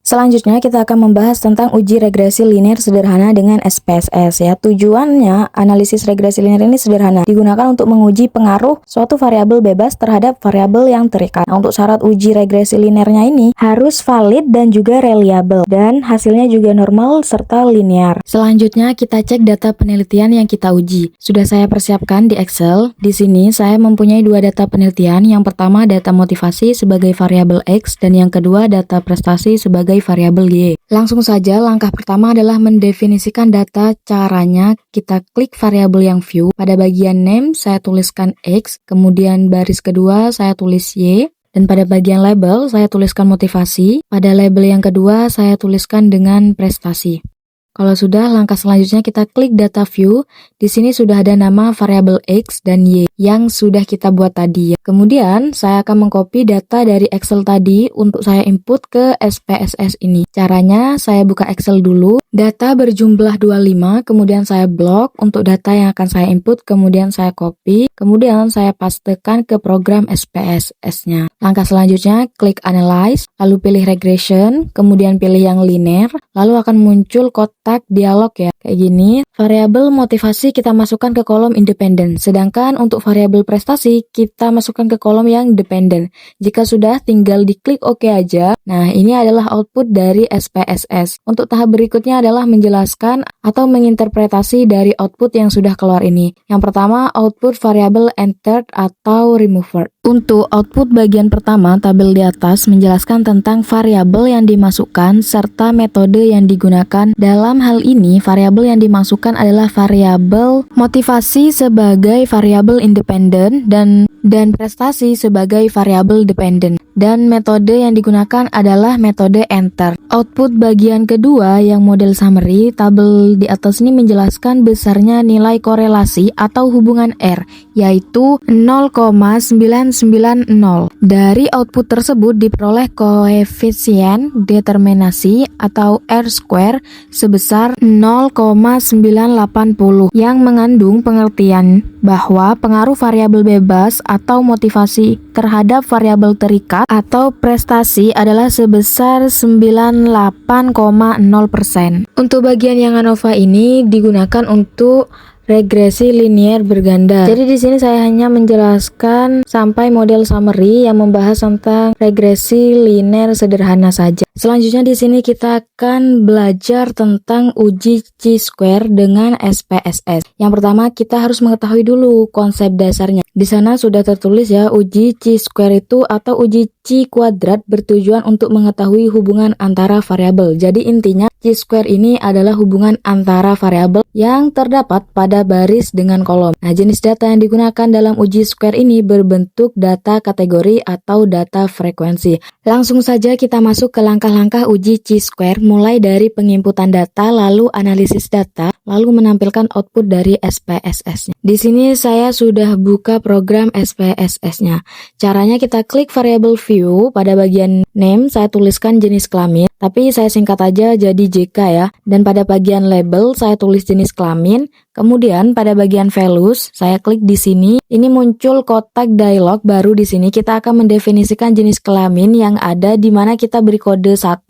Selanjutnya kita akan membahas tentang uji regresi linear sederhana dengan SPSS ya. Tujuannya analisis regresi linear ini sederhana, digunakan untuk menguji pengaruh suatu variabel bebas terhadap variabel yang terikat. Nah, untuk syarat uji regresi linearnya ini harus valid dan juga reliable dan hasilnya juga normal serta linear. Selanjutnya kita cek data penelitian yang kita uji. Sudah saya persiapkan di Excel. Di sini saya mempunyai dua data penelitian. Yang pertama data motivasi sebagai variabel X dan yang kedua data prestasi sebagai variabel Y. Langsung saja langkah pertama adalah mendefinisikan data. Caranya kita klik variabel yang view. Pada bagian name saya tuliskan X, kemudian baris kedua saya tulis Y, dan pada bagian label saya tuliskan motivasi. Pada label yang kedua saya tuliskan dengan prestasi. Kalau sudah, langkah selanjutnya kita klik data view. Di sini sudah ada nama variabel X dan Y yang sudah kita buat tadi ya. Kemudian saya akan mengcopy data dari Excel tadi untuk saya input ke SPSS ini. Caranya saya buka Excel dulu. Data berjumlah 25, kemudian saya blok untuk data yang akan saya input, kemudian saya copy, kemudian saya pastekan ke program SPSS-nya. Langkah selanjutnya klik analyze, lalu pilih regression, kemudian pilih yang linear, lalu akan muncul kotak dialog ya, kayak gini. Variabel motivasi kita masukkan ke kolom independen, sedangkan untuk variabel prestasi kita masukkan ke kolom yang dependen. Jika sudah, tinggal diklik OK aja. Nah, ini adalah output dari SPSS. Untuk tahap berikutnya adalah menjelaskan atau menginterpretasi dari output yang sudah keluar ini. Yang pertama, output variabel entered atau removed. Untuk output bagian pertama, tabel di atas menjelaskan tentang variabel yang dimasukkan serta metode yang digunakan. Dalam hal ini, variabel yang dimasukkan adalah variabel motivasi sebagai variabel independen dan prestasi sebagai variabel dependen. Dan metode yang digunakan adalah metode enter. Output bagian kedua yang model summary, tabel di atas ini menjelaskan besarnya nilai korelasi atau hubungan R, yaitu 0,990. Dari output tersebut diperoleh koefisien determinasi atau R square sebesar 0,980 yang mengandung pengertian bahwa pengaruh variabel bebas atau motivasi terhadap variabel terikat atau prestasi adalah sebesar 98,0%. Untuk bagian yang ANOVA ini digunakan untuk regresi linear berganda. Jadi di sini saya hanya menjelaskan sampai model summary yang membahas tentang regresi linear sederhana saja. Selanjutnya di sini kita akan belajar tentang uji chi-square dengan SPSS. Yang pertama kita harus mengetahui dulu konsep dasarnya. Di sana sudah tertulis ya, uji chi-square itu atau uji chi kuadrat bertujuan untuk mengetahui hubungan antara variabel. Jadi intinya chi-square ini adalah hubungan antara variabel yang terdapat pada baris dengan kolom. Nah, jenis data yang digunakan dalam uji square ini berbentuk data kategori atau data frekuensi. Langsung saja kita masuk ke langkah-langkah uji chi-square, mulai dari penginputan data, lalu analisis data, lalu menampilkan output dari SPSS-nya. Di sini saya sudah buka program SPSS-nya. Caranya kita klik variable view, pada bagian name saya tuliskan jenis kelamin, tapi saya singkat aja jadi JK ya. Dan pada bagian label saya tulis jenis kelamin. Kemudian pada bagian values saya klik di sini. Ini muncul kotak dialog baru. Di sini kita akan mendefinisikan jenis kelamin yang ada, di mana kita beri kode 1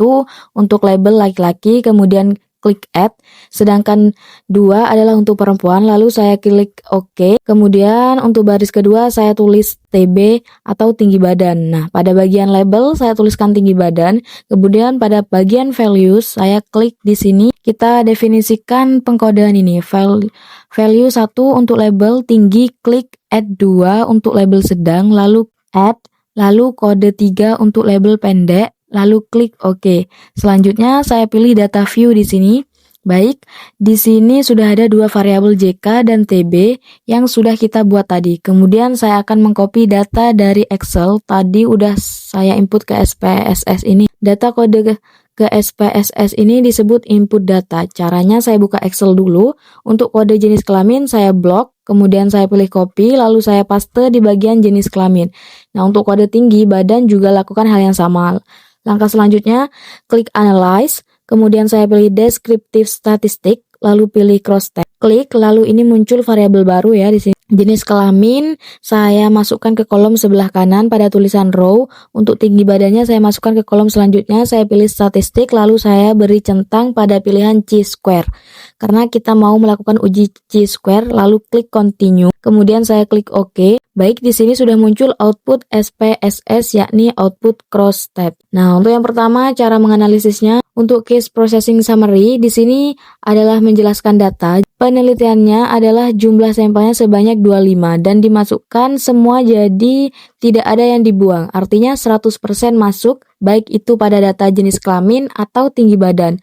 untuk label laki-laki, kemudian klik add, sedangkan 2 adalah untuk perempuan, lalu saya klik OK. Kemudian untuk baris kedua saya tulis TB atau tinggi badan. Nah, pada bagian label saya tuliskan tinggi badan. Kemudian pada bagian values saya klik di sini. Kita definisikan pengkodean ini. Value 1 untuk label tinggi, klik add 2 untuk label sedang, lalu add, lalu kode 3 untuk label pendek, lalu klik OK. Selanjutnya saya pilih data view di sini. Baik, di sini sudah ada dua variabel JK dan TB yang sudah kita buat tadi. Kemudian saya akan mengcopy data dari Excel. Tadi udah saya input ke SPSS ini. Data kode ke SPSS ini disebut input data. Caranya saya buka Excel dulu. Untuk kode jenis kelamin saya blok. Kemudian saya pilih copy, lalu saya paste di bagian jenis kelamin. Nah, untuk kode tinggi badan juga lakukan hal yang sama. Langkah selanjutnya, klik Analyze, kemudian saya pilih Descriptive Statistic, lalu pilih Cross Tab. klik, lalu ini muncul variabel baru ya di sini. Jenis kelamin saya masukkan ke kolom sebelah kanan pada tulisan row. Untuk tinggi badannya saya masukkan ke kolom selanjutnya, saya pilih statistik, lalu saya beri centang pada pilihan chi-square. Karena kita mau melakukan uji chi-square, lalu klik continue. Kemudian saya klik OK. Baik, di sini sudah muncul output SPSS, yakni output cross tab. Nah, untuk yang pertama cara menganalisisnya, untuk case processing summary di sini adalah menjelaskan data. Penelitiannya adalah jumlah sampelnya sebanyak 25 dan dimasukkan semua, jadi tidak ada yang dibuang. Artinya 100% masuk, baik itu pada data jenis kelamin atau tinggi badan.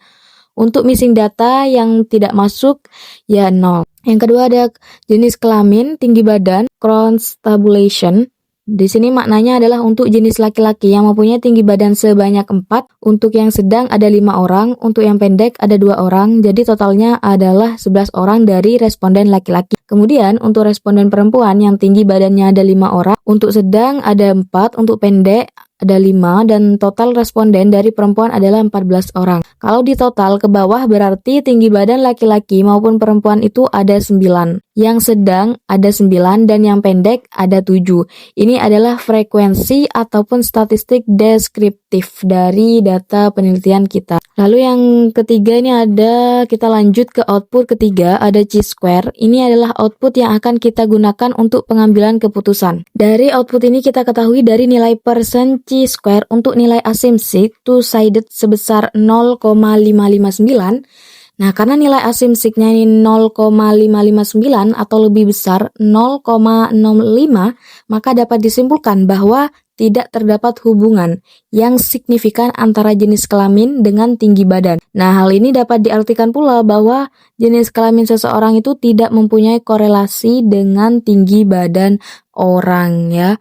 Untuk missing data yang tidak masuk ya 0. Yang kedua ada jenis kelamin, tinggi badan, cross tabulation. Di sini maknanya adalah untuk jenis laki-laki yang mempunyai tinggi badan sebanyak 4, untuk yang sedang ada 5 orang, untuk yang pendek ada 2 orang, jadi totalnya adalah 11 orang dari responden laki-laki. Kemudian untuk responden perempuan yang tinggi badannya ada 5 orang, untuk sedang ada 4, untuk pendek ada 5, dan total responden dari perempuan adalah 14 orang. Kalau di total ke bawah berarti tinggi badan laki-laki maupun perempuan itu ada 9. Yang sedang ada 9 dan yang pendek ada 7. Ini adalah frekuensi ataupun statistik deskriptif dari data penelitian kita. Lalu yang ketiga ini kita lanjut ke output ketiga, ada chi-square. Ini adalah output yang akan kita gunakan untuk pengambilan keputusan. Dari output ini kita ketahui dari nilai persen chi-square untuk nilai asimsik two-sided sebesar 0,559. Nah, karena nilai asimsiknya ini 0,559 atau lebih besar 0,65, maka dapat disimpulkan bahwa tidak terdapat hubungan yang signifikan antara jenis kelamin dengan tinggi badan. Nah, hal ini dapat diartikan pula bahwa jenis kelamin seseorang itu tidak mempunyai korelasi dengan tinggi badan orang ya.